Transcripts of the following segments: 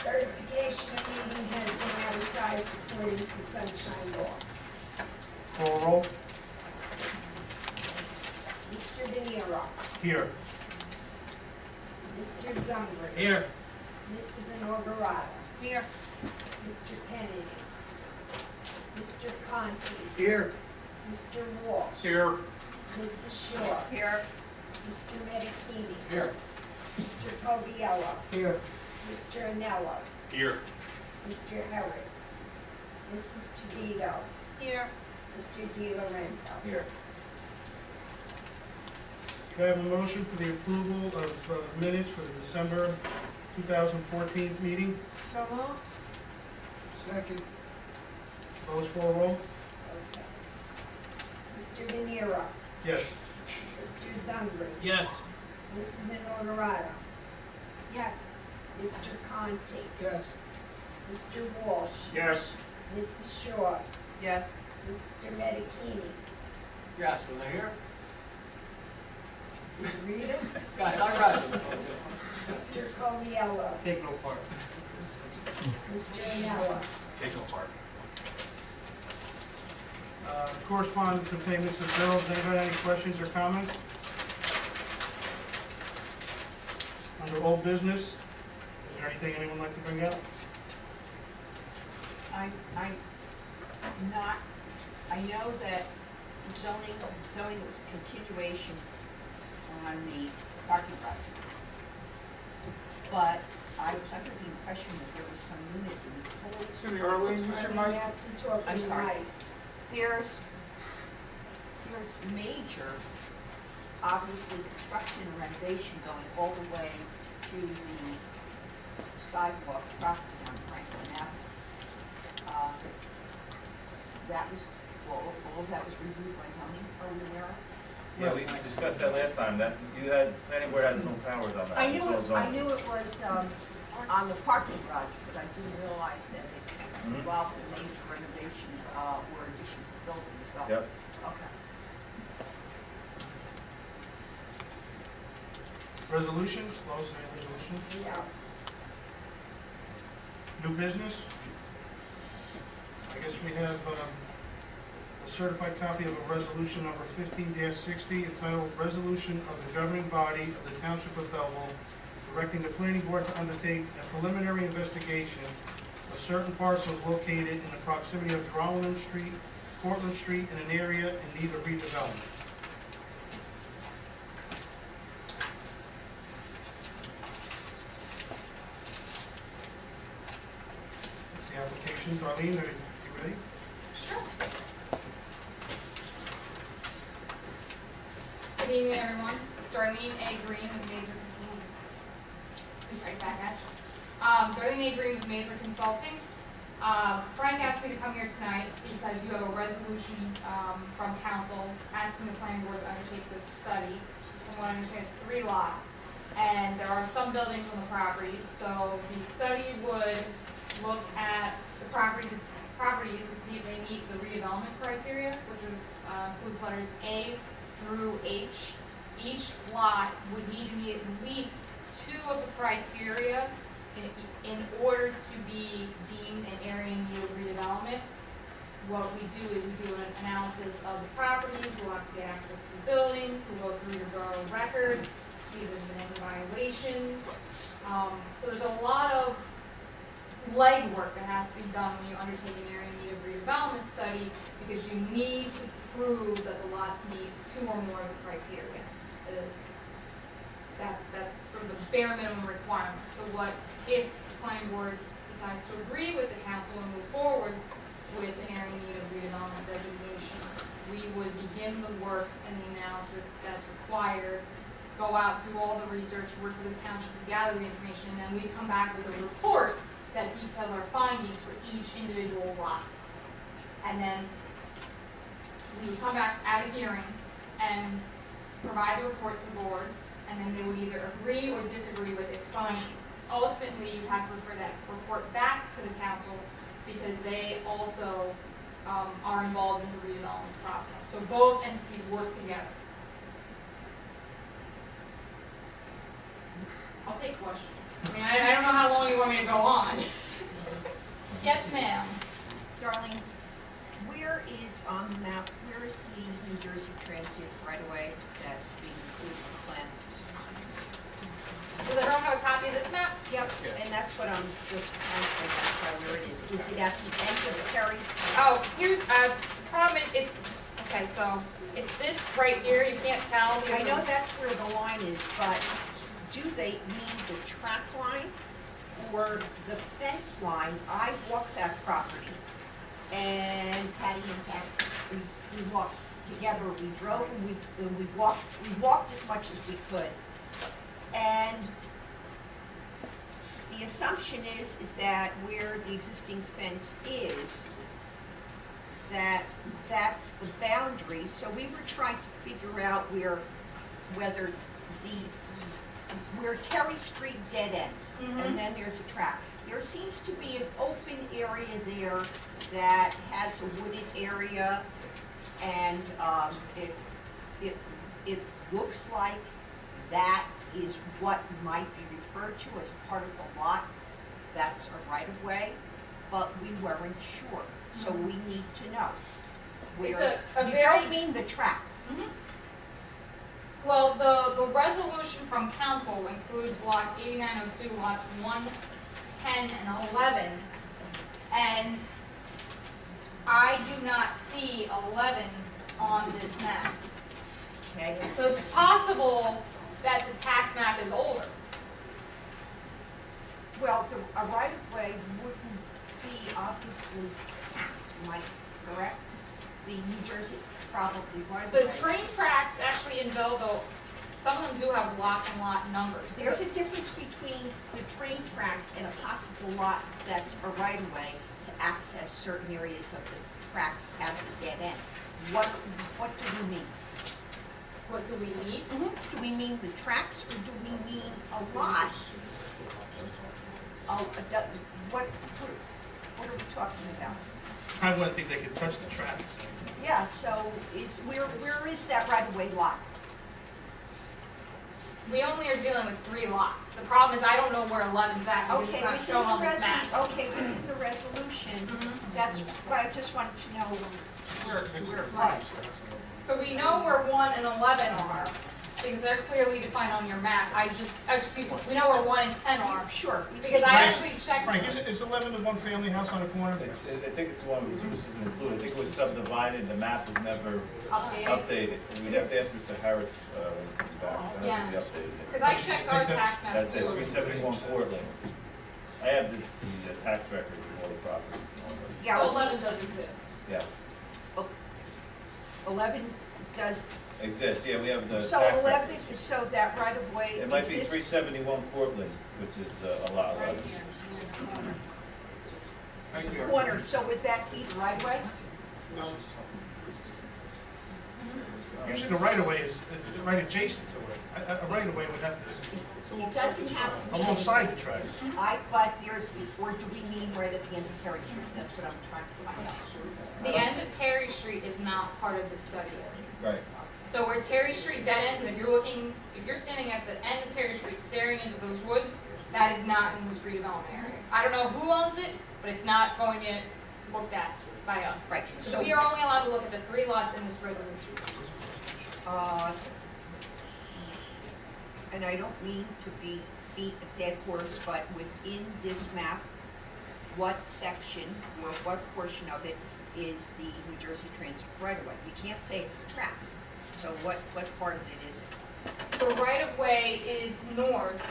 Certification of meeting has been advertised according to Sunshine Law. Call roll. Mr. De Niro. Here. Mr. Zungri. Here. Mrs. Inaugurata. Here. Mr. Kennedy. Mr. Conti. Here. Mr. Walsh. Here. Mrs. Shaw. Here. Mr. Medicini. Here. Mr. Coviello. Here. Mr. Anello. Here. Mr. Herritz. Mrs. Tavito. Here. Mr. Di Lorenzo. Here. Can I have a motion for the approval of minutes for the December 2014 meeting? So moved. Second. Close call roll. Okay. Mr. De Niro. Yes. Mr. Zungri. Yes. Mrs. Inaugurata. Yes. Mr. Conti. Yes. Mr. Walsh. Yes. Mrs. Shaw. Yes. Mr. Medicini. Yes, was I here? Read him. Yes, I read it. Mr. Coviello. Take no part. Mr. Anello. Take no part. Correspondence and payments of bills. Anybody have any questions or comments? Under old business, is there anything anyone would like to bring up? I know that zoning was a continuation on the parking project. But I was under the impression that there was some unit in the whole. You have to talk I'm in sorry. mic. There's major, obviously, construction and renovation going all the way to the sidewalk property on Franklin Avenue. That was, all of that was reviewed by zoning, are we aware of? Yeah, we discussed that last time, that you had, planning board has no powers on that. I knew It's all it zoning. was on the parking garage, but I didn't realize that it involved a major renovation or addition to the building as well. Yep. Okay. Resolutions, Lois, any resolutions? No. New business? I guess we have a certified copy of a resolution number 15-60 entitled Resolution of the Governing Body of the Township of Belleville directing the planning board to undertake a preliminary investigation of certain parcels located in the proximity of Drownland Street, Cortlandt Street, in an area in need of redevelopment. That's the application. Darlene, are you ready? Sure. Good evening, everyone. Darlene A. Green with Mazer. Right back at you. Darlene A. Green with Mazer Consulting. Frank asked me to come here tonight because you have a resolution from council asking the planning board to undertake this study. From what I understand, it's 3 lots, and there are some buildings on the property. So the study would look at the properties to see if they meet the redevelopment criteria, which includes letters A through H. Each lot would need to meet at least 2 of the criteria in order to be deemed an area in need of redevelopment. What we do is we do an analysis of the properties. We'll have to get access to the buildings. We'll go through your borough records, see if there's been any violations. So there's a lot of legwork that has to be done when you undertake an area in need of redevelopment study, because you need to prove that the lots meet 2 or more of the criteria. That's sort of the bare minimum requirement. So what if the planning board decides to agree with the council and move forward with an area in need of redevelopment designation, we would begin the work and the analysis that's required, go out, do all the research, work with the township to gather the information, and then we come back with a report that details our findings for each individual lot. And then we would come back at a hearing and provide the report to the board, and then they would either agree or disagree with its findings. Ultimately, you have to refer that report back to the council because they also are involved in the redevelopment process. So both entities work together. I'll take questions. I mean, I don't know how long you want me to go on. Yes, ma'am. Darlene, where is on the map, where is the New Jersey Transit right away that's being included in the plan? Does everyone have a copy of this map? Yep, Yes. and that's what I'm just trying to identify where it is. Is it at the end of Terry's? Oh, here's, the problem is, okay, so, it's this right here, you can't tell. because I know of- that's where the line is, but do they mean the track line or the fence line? I walked that property, and Patty and Pat, we walked together, we drove and we walked as much as we could. And the assumption is that where the existing fence is, that's the boundary. So we were trying to figure out whether where Terry Street dead ends, Mhm. and then there's a track. There seems to be an open area there that has a wooded area, and it looks like that is what might be referred to as part of the lot that's a right-of-way, but we weren't sure, so we need to know. It's Where, a you very- don't mean the track. Mhm. Well, the resolution from council includes block 8902, lots 1, 10, and 11. And I do not see 11 on this map. Okay, So it's possible that the tax map is older. well, a right-of-way wouldn't be obviously taxed, Mike, correct? The New Jersey probably right-of-way. The train tracks actually in Belleville, some of them do have block and lot numbers. There's a difference between the train tracks and a possible lot that's a right-of-way to access certain areas of the tracks at the dead end. What do we mean? What do we need? Do we mean the tracks, or do we mean a lot? What are we talking about? I wouldn't think they could touch the tracks. Yeah, so where is that right-of-way lot? We only are dealing with 3 lots. The problem is I don't know where 11's at because it's Okay, not shown on this map. within the resolution, Mhm. that's why I just wanted to know where it was. So we know where 1 and 11 are, because they're clearly defined on your map. Excuse me, we know where 1 and 10 are, Sure. we because see- I Frank- actually checked. Frank, is 11 the one-family house on the corner? I think it's one which was included, I think it was subdivided, the map was never Updated. updated. And we'd have to ask Mr. Harris, when he comes back, I don't think he Yes. updated it. Because I checked our I think tax maps That's it, too. 371 Portland. I have the tax record of all the property. Yeah, So 11 does exist. Yes, 11 does, exists, yeah, we have the tax so record. 11, so that right-of-way It might be exists? 371 Portland, which is a lot Right 11. here. Right here. Corner, so would that be the right-of-way? Usually the right-of-way is right adjacent to it. A right-of-way would have to, It doesn't have to be. alongside the tracks. But there's, or do we mean right at the end of Terry Street? That's what I'm trying to find out. The end of Terry Street is not part of the study area. Right. So where Terry Street dead ends, and if you're standing at the end of Terry Street staring into those woods, that is not in this redevelopment area. I don't know who owns it, but it's not going to get looked at by us. Right, So so- we are only allowed to look at the 3 lots in this resolution. And I don't mean to beat a dead horse, but within this map, what section or what portion of it is the New Jersey Transit right-of-way? You can't say it's the tracks. So what part of it is it? The right-of-way is north.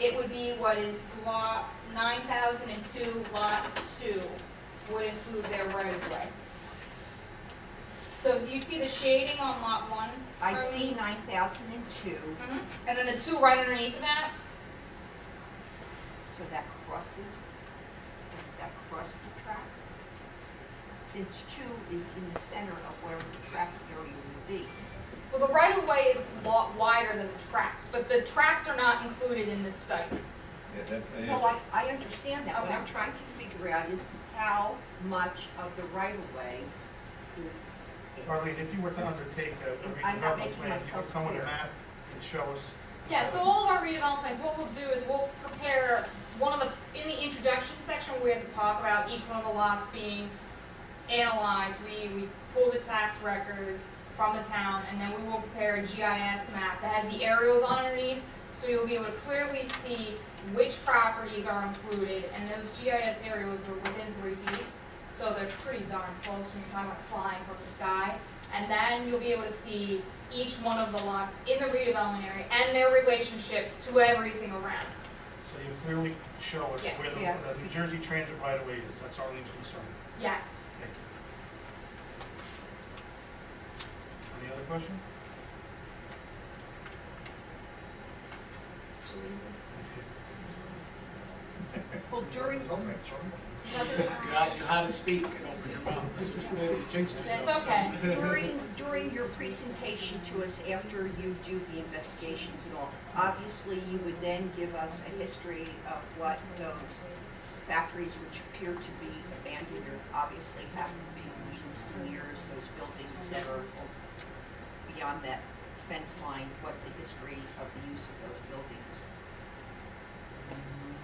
It would be what is lot 9002, lot 2 would include their right-of-way. So do you see the shading on lot 1? I see 9002, Mhm. And then the 2 right underneath of that? so that crosses, does that cross the track? Since 2 is in the center of where the traffic area would be. Well, the right-of-way is a lot wider than the tracks, but the tracks are not included in this study. Yeah, that's, No, I understand that. What Okay. I'm trying to figure out is how much of the right-of-way is. Arlene, if you were to undertake a I'm not redevelopment making plan, you myself would come with a clear. map and show us Yeah, so all of our redevelopment plans, what we'll do is we'll prepare one of the, in the introduction section, we have to talk about each one of the lots being analyzed. We pull the tax records from the town, and then we will prepare a GIS map that has the aerials on underneath, so you'll be able to clearly see which properties are included, and those GIS aerials are within 3 feet, so they're pretty darn close when you're talking about flying from the sky. And then you'll be able to see each one of the lots in the redevelopment area and their relationship to everything around. So you clearly show us Yes. where Yeah. the New Jersey Transit right-of-way is, that's our only concern. Yes. Thank you. Any other question? It's too easy. Well, during, You had to speak and open your mouth. That's what you did. You jinxed yourself. That's okay. during your presentation to us after you do the investigations and all, obviously you would then give us a history of what those factories which appear to be abandoned or obviously haven't been used in years, those buildings that are beyond that fence line, what the history of the use of those buildings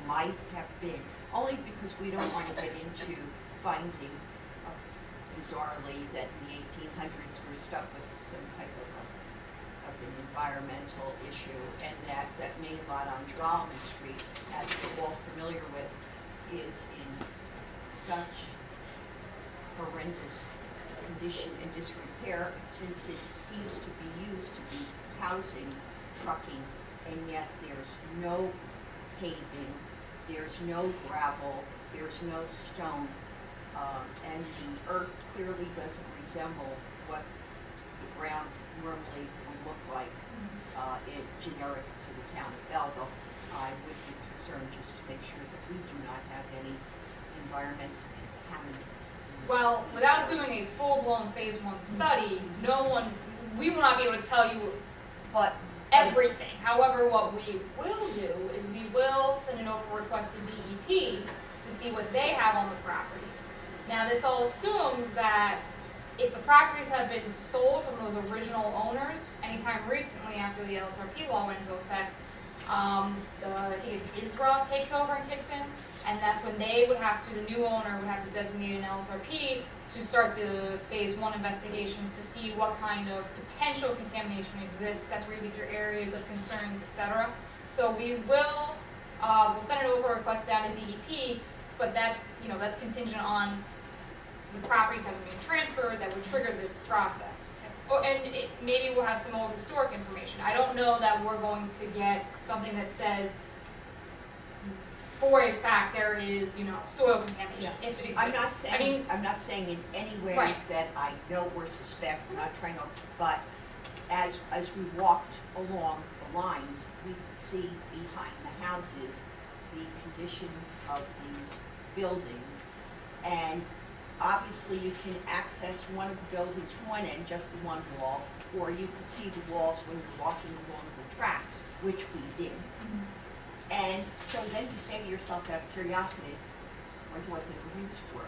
might have been, only because we don't want to get into finding bizarrely that in the 1800s we're stuck with some type of an environmental issue, and that main lot on Droman Street, as we're all familiar with, is in such horrendous condition and disrepair, since it seems to be used to be housing, trucking, and yet there's no paving, there's no gravel, there's no stone, and the earth clearly doesn't resemble what the ground normally would look like, generic to the town of Belleville. I would be concerned just to make sure that we do not have any environmental contaminants. Well, without doing a full-blown phase 1 study, we will not be able to tell you But everything. However, what we will do is we will send an open request to DEP to see what they have on the properties. Now, this all assumes that if the properties have been sold from those original owners, anytime recently after the LSRP law went into effect, I think it's ISRA takes over and kicks in, and that's when they would have to, the new owner would have to designate an LSRP to start the phase 1 investigations to see what kind of potential contamination exists. That's where you get your areas of concerns, etc. So we will, we'll send an open request down to DEP, but that's, that's contingent on the properties having been transferred that would trigger this process. Oh, and maybe we'll have some old historic information. I don't know that we're going to get something that says, for a fact, there is, soil contamination, if it exists. I'm not saying in any way Right. that I know or suspect, I'm not trying to, but as we walked along the lines, we could see behind the houses the condition of these buildings, and obviously you can access one of the buildings from one end, just the one wall, or you could see the walls when you're walking along the tracks, which we did. And so then you say to yourself out of curiosity, wonder what they were used for,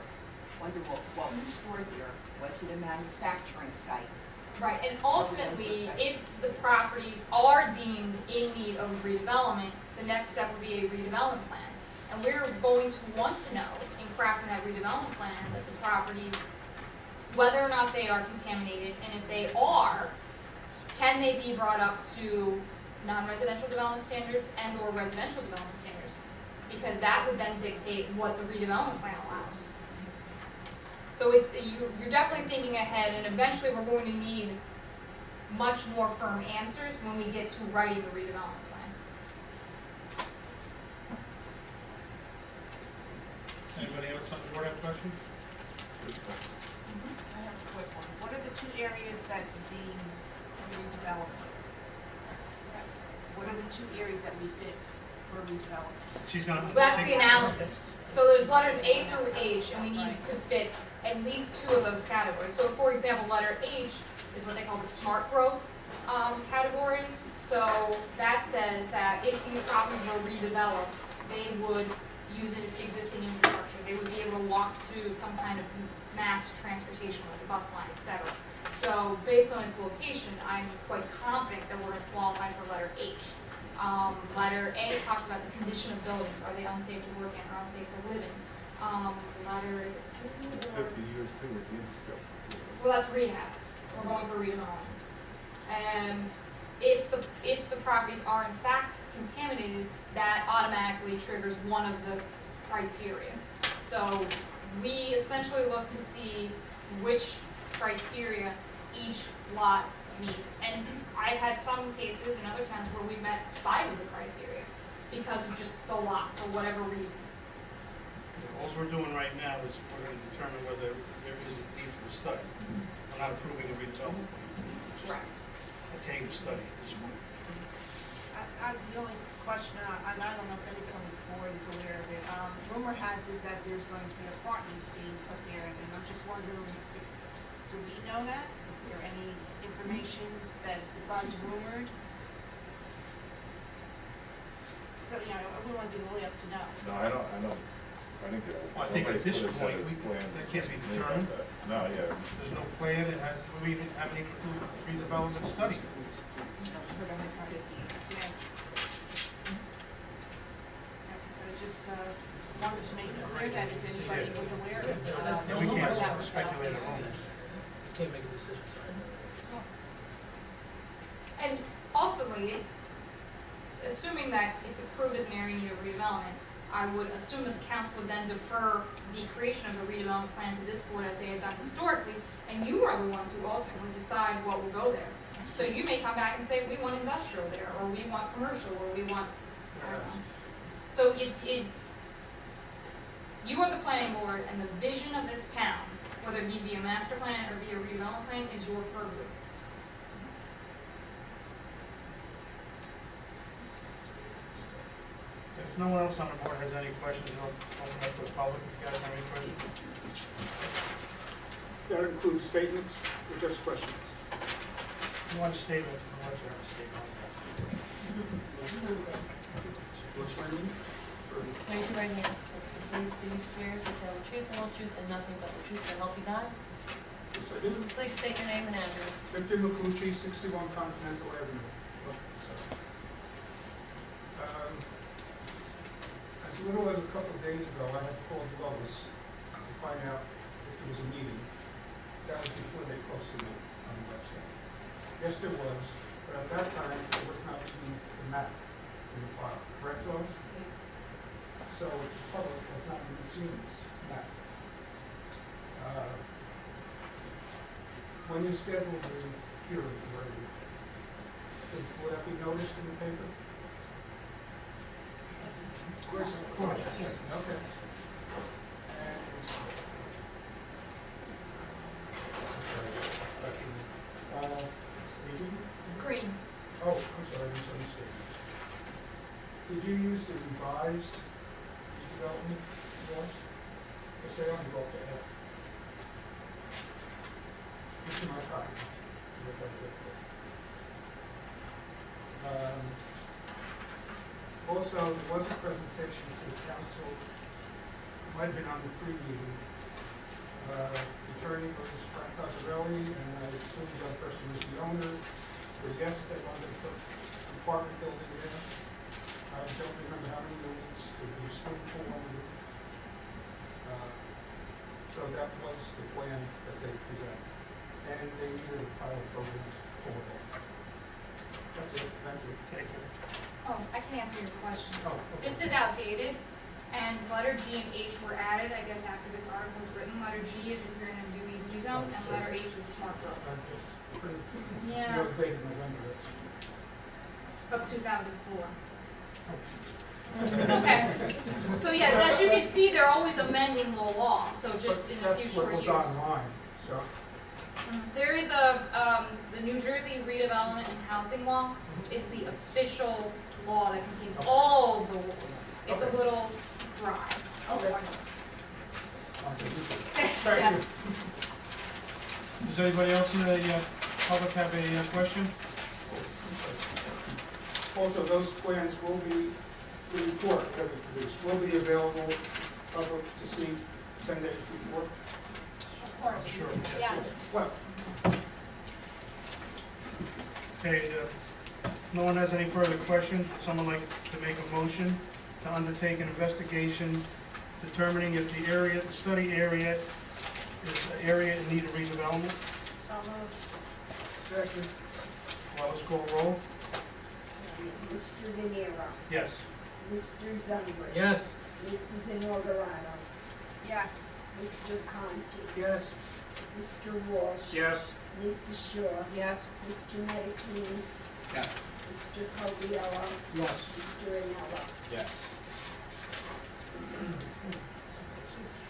wonder what was stored there, was it a manufacturing site? Right, and ultimately, if the properties are deemed in need of redevelopment, the next step would be a redevelopment plan. And we're going to want to know, in crafting that redevelopment plan, that the properties, whether or not they are contaminated, and if they are, can they be brought up to non-residential development standards and or residential development standards? Because that would then dictate what the redevelopment plan allows. So you're definitely thinking ahead, and eventually we're going to need much more firm answers when we get to writing the redevelopment plan. Anybody else on the board have questions? I have a quick one. What are the two areas that deem redevelopment? What are the two areas that we fit for redevelopment? She's gonna. That's the analysis. So there's letters A through H, and we need to fit at least 2 of those categories. So for example, letter H is what they call the smart growth category. So that says that if these properties were redeveloped, they would use existing infrastructure. They would be able to walk to some kind of mass transportation, like a bus line, etc. So based on its location, I'm quite confident that we're going to qualify for letter H. Letter A talks about the condition of buildings. Are they unsafe to work in or unsafe to live in? Letter is it 2 or 50 years too with the infrastructure too. well, that's rehab. We're going for redevelopment. If the properties are in fact contaminated, that automatically triggers one of the criteria. So we essentially look to see which criteria each lot meets. And I've had some cases in other towns where we met 5 of the criteria because of just the lot, for whatever reason. All we're doing right now is we're gonna determine whether there is a need for the study. We're not approving a redevelopment plan, just Correct. a table study at this point. The only question, and I don't know if anybody on this board is aware of it, rumor has it that there's going to be apartments being put there, and I'm just wondering, do we know that? Is there any information that besides rumored? So, you know, we want to be the last to know. No, I don't, I think there. Well, I think at this nobody's put a set point, of plans that can't be made about determined. that. No, yeah. There's no plan, it hasn't, we even haven't even approved a redevelopment study. Yeah. So just wanted to make it clear that if anybody was aware of And the we rumor can't that was out speculate there. on rumors. You can't make a decision tonight. And ultimately, it's assuming that it's approved as an area in need of redevelopment. I would assume that the council would then defer the creation of the redevelopment plan to this board as they have done historically, and you are the ones who ultimately decide what will go there. So you may come back and say, we want industrial there, or we want commercial, or we want, I don't know. So it's, you are the planning board, and the vision of this town, whether it be via master plan or via redevelopment plan, is your purview. If no one else on the board has any questions, I'll open up to the public. If you guys have any questions? That includes statements or just questions? You want a statement, I'll let you have a statement. What's my name? Raise your right hand. Please do you swear to tell the truth, the whole truth, and nothing but the truth to help you God? Yes, I do. Please state your name and address. Victor Mafucci, 61 Continental Avenue. As little as a couple of days ago, I had called Lois to find out if there was a meeting. That was before they posted it on the website. Yes, there was, but at that time, there was not even the map in the file. Correct, Lois? Yes. So the public has not even seen this map. When you schedule the hearing, will that be noticed in the paper? Of course. Okay. And, Stephen? Green. Oh, I'm sorry, I misunderstood. Did you use the revised redevelopment laws? Because they only go up to F. This is my copy. Look at it. Also, there was a presentation to the council, might have been on the pre-meeting. The attorney was Frank Cosarelli, and I assume the other person was the owner. But yes, they wanted to put an apartment building there. I don't remember how many units, there would be a swimming pool on the roof. So that was the plan that they presented. And they needed a pilot program to pull it off. That's it, thank you. Thank you. Oh, I can answer your question. Oh, okay. This is outdated, and letter G and H were added, I guess, after this article was written. Letter G is if you're in a UEZ zone, and letter H is smart growth. Yeah. It's date in November, that's. Of 2004. It's okay. So yes, as you can see, they're always amending the law, so just in the future years. That's what was online, so. There is the New Jersey Redevelopment and Housing Law is the official law that contains all of the rules. It's a Okay. little dry. Okay. Yes. Does anybody else in the public have a question? Also, those plans will be, the report that we produced, will be available public to see 10 days before. Of course. Sure. Yes. Well, Okay, no one has any further questions, would someone like to make a motion to undertake an investigation determining if the area, the study area, is an area in need of redevelopment? So moved. Second. Well, let's call roll. Mr. De Niro, Yes. Mr. Zumber. Yes. Mrs. Inalderado, Yes. Mr. Conti, Yes. Mr. Walsh. Yes. Mrs. Shaw, Yes. Mr. Medicine, Yes. Mr. Coviello, Yes. Mr. Ainello. Yes.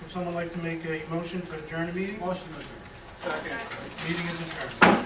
Would someone like to make a motion to adjourn the meeting? Motion. Second. Meeting is adjourned.